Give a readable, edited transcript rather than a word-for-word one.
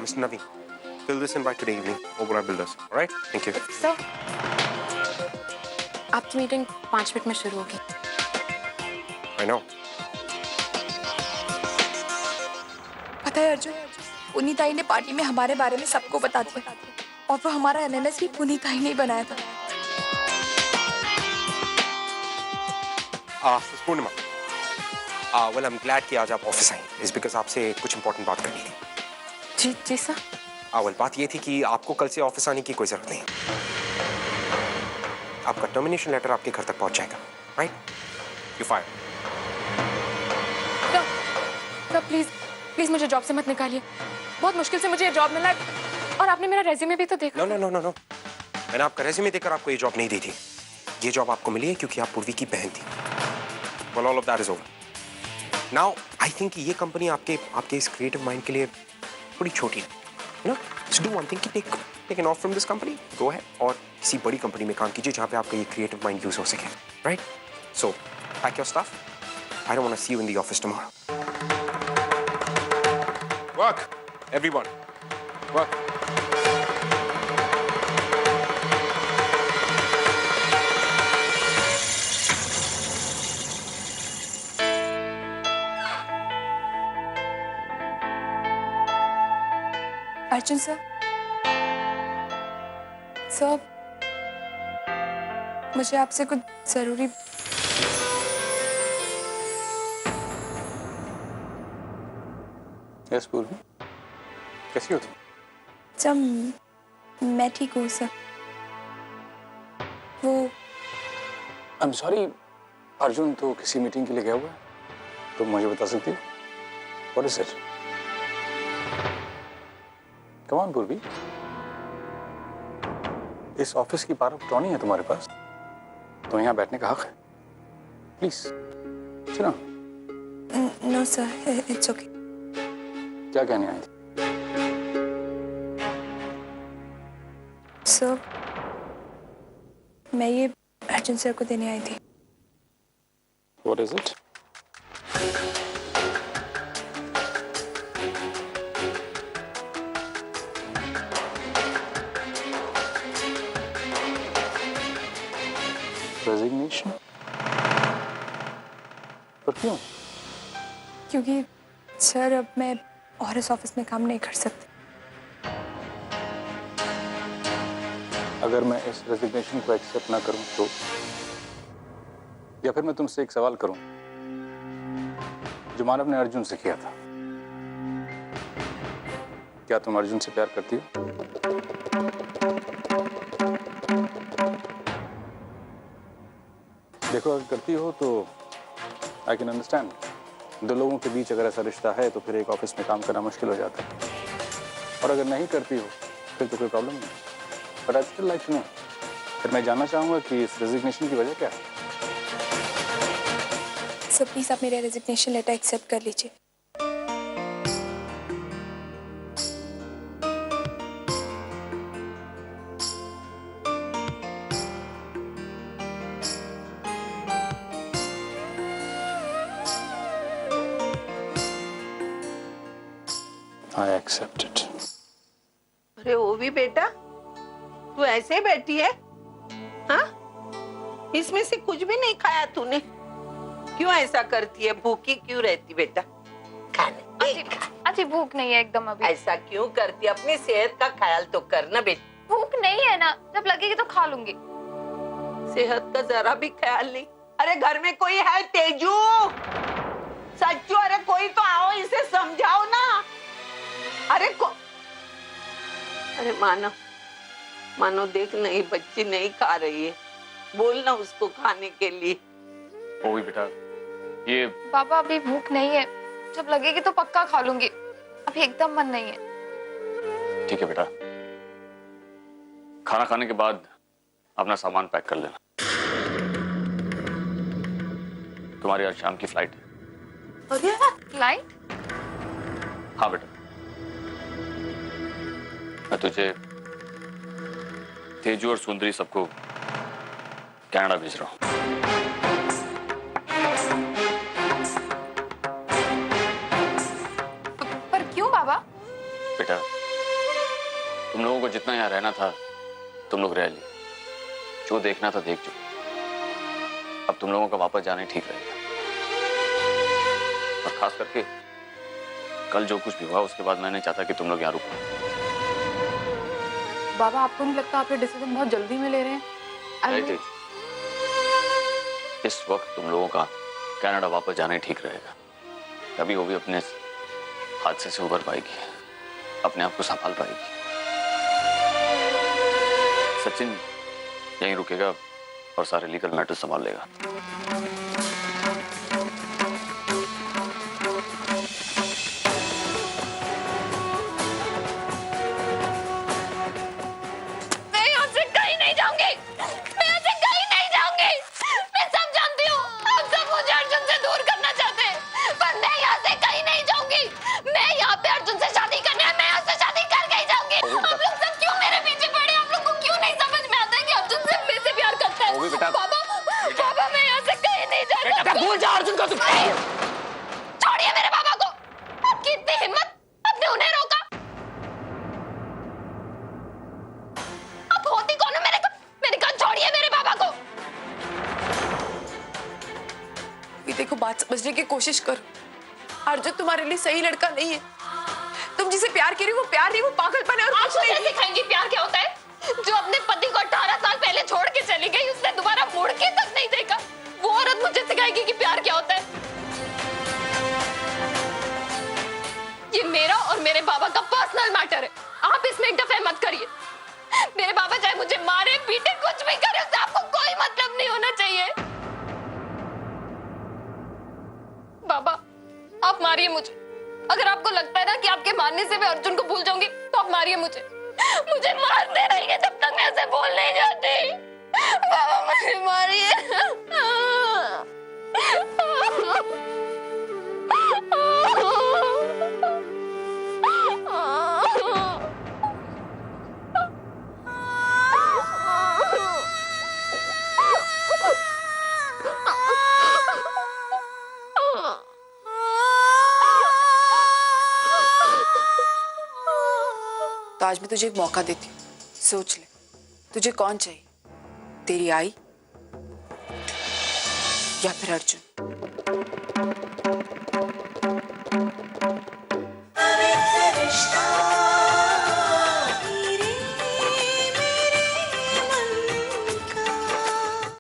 Mr. Naveen, fill this in by today evening over our builders. All right? Thank you. Sir, आपकी meeting 5 minute में शुरू होगी। I know. पता है अर्जुन, पुनीताई ने पार्टी में हमारे बारे में सबको बता दिया और वो हमारा एमएमएस भी पुनीताई ने ही बनाया था। Miss Purnima. Well, I'm glad कि आज आप ऑफिस आई। It's because आपसे कुछ important बात करनी थी। जी सर। well, बात ये थी कि आपको कल से ऑफिस आने की कोई जरूरत नहीं है। आपका टर्मिनेशन लेटर आपके घर तक पहुंच जाएगा, right? You fire. Sir please मुझे जॉब से मत निकालिए। बहुत मुश्किल से मुझे ये जॉब मिला है और आपने मेरा रेज्यूमे भी तो देखा। नो। मैंने आपका रेज्यूमे देखकर आपको ये जॉब नहीं दी थी। ये जॉब आपको मिली है क्योंकि आप पूर्वी की बहन थी। Well, all of that is over. Now, I think ये कंपनी आपके इस क्रिएटिव माइंड के लिए थोड़ी छोटी है, you know? So do one thing, take an off from this company, go ahead, और किसी बड़ी कंपनी में काम कीजिए जहाँ पे आपका ये क्रिएटिव माइंड यूज हो सके, right? So, pack your stuff. I don't want to see you in the office tomorrow. Work, everyone. Work. Arjun sir, मुझे आपसे कुछ जरूरी। यस पूर्वी, कैसी हो तुम? जब मैं ठीक हूँ सर। वो आई एम सॉरी, अर्जुन तो किसी मीटिंग के लिए गया हुआ है। तुम मुझे बता सकती हो? What is it? Come on पूर्वी, इस ऑफिस की पावर ऑफ अटॉर्नी है तुम्हारे पास, तो यहाँ बैठने का हक है। प्लीज सुनो। No sir, it's okay. क्या कहने आई थी? सर, मैं ये अर्जुन सर को देने आई थी। What is it? रेजिग्नेशन? पर क्यों? क्योंकि सर अब मैं और इस ऑफिस में काम नहीं कर सकती। अगर मैं इस रेजिग्नेशन को एक्सेप्ट ना करूं तो, या फिर मैं तुमसे एक सवाल करूं जो मानव ने अर्जुन से किया था, क्या तुम अर्जुन से प्यार करती हो? देखो, अगर करती हो तो आई कैन अंडरस्टैंड। दो लोगों के बीच अगर ऐसा रिश्ता है तो फिर एक ऑफिस में काम करना मुश्किल हो जाता है, और अगर नहीं करती हो फिर तो कोई प्रॉब्लम नहीं। But I still like to know, फिर मैं जानना चाहूंगा कि इस रेजिग्नेशन की वजह क्या है। सर प्लीज आप मेरा रेजिग्नेशन लेटर एक्सेप्ट कर लीजिए। I accept it. अरे वो भी बेटा, तू ऐसे ही बैठी है? हाँ? इसमें से कुछ भी नहीं खाया तूने? क्यों ऐसा करती है? भूखी क्यों रहती बेटा? खाने अजी भूख नहीं है एकदम अभी। ऐसा क्यों करती? अपनी सेहत का ख्याल तो करना बेटा। भूख नहीं है ना, जब लगेगी तो खा लूंगी। सेहत का जरा भी ख्याल नहीं। अरे घर में कोई है तेजू? सच्चू, अरे कोई तो आओ, इसे समझाओ ना। अरे मानो देख, नहीं बच्ची नहीं खा रही है, बोलना उसको खाने के लिए। ओ बेटा, ये पापा अभी भूख नहीं है, जब लगेगी तो पक्का खा लूंगी, अभी एकदम मन नहीं है। ठीक है बेटा, खाना खाने के बाद अपना सामान पैक कर लेना। तुम्हारी आज शाम की फ्लाइट है। फ्लाइट? हाँ बेटा, मैं तुझे, तेजू और सुंदरी सबको कनाडा भेज रहा हूं। पर क्यों बाबा? बेटा, तुम लोगों को जितना यहाँ रहना था तुम लोग रह लिए, जो देखना था देख चुके। अब तुम लोगों का वापस जाना ही ठीक रहेगा। और खास करके कल जो कुछ भी हुआ उसके बाद मैं नहीं चाहता कि तुम लोग यहाँ रुको। बाबा, आपको नहीं लगता आप ये डिसीजन बहुत जल्दी में ले रहे हैं? नहीं, इस वक्त तुम लोगों का कनाडा वापस जाना ही ठीक रहेगा। तभी वो भी अपने हादसे से उबर पाएगी, अपने आप को संभाल पाएगी। सचिन यहीं रुकेगा और सारे लीगल मैटर संभाल लेगा। मैं यहाँ से कहीं नहीं जाऊंगी, मैं यहाँ से कहीं नहीं जाऊंगी। मैं सब जानती हूँ, आप सब मुझे अर्जुन से दूर करना चाहते हैं, पर मैं यहाँ से कहीं नहीं जाऊंगी। मैं यहाँ पे अर्जुन से शादी करने है, मैं यहाँ से शादी करके ही जाऊंगी। आप लोग सब क्यों मेरे पीछे पड़े? आप लोग को क्यों नहीं समझ में आता है कि अर्जुन से मेरे से प्यार करता है? ओवी बेटा, बाबा, बाबा, मैं यहाँ से कहीं नहीं जा सकती। भूल जा अर्जुन को तुम। छोड़िए मेरे बाबा को। आपकी इतनी हिम्मत, आपने उन्हें रोका? आप होती कौन हो? मैंने कहा छोड़िए मेरे बाबा को। भी देखो, बात समझने की कोशिश करो। अर्जुन तुम्हारे लिए सही लड़का नहीं है। तुम जिसे प्यार कर रही हो वो प्यार नहीं, वो पागलपन है और आप कुछ नहीं। मुझे सिखाएंगी प्यार क्या होता है? जो अपने पति को 18 साल पहले छोड़ के चली गई, उसने दोबारा मुड़ के तक नहीं देखा, वो औरत मुझे सिखाएगी कि प्यार क्या होता है? ये मेरा और मेरे बाबा का पर्सनल मैटर है, आप इसमें इंटरफेयर मत करिए। मेरे बाबा चाहे मुझे मारे पीटे कुछ भी करे, उससे आपको कोई मतलब नहीं होना चाहिए। बाबा, आप मारिए मुझे। अगर आपको लगता है ना कि आपके मारने से मैं अर्जुन को भूल जाऊंगी, तो आप मारिए मुझे। मुझे मारते रहिए जब तक मैं ऐसे बोल नहीं जाती। बाबा, मुझे मारिए। तो आज मैं तुझे एक मौका देती हूँ, सोच ले तुझे कौन चाहिए, तेरी आई या फिर अर्जुन।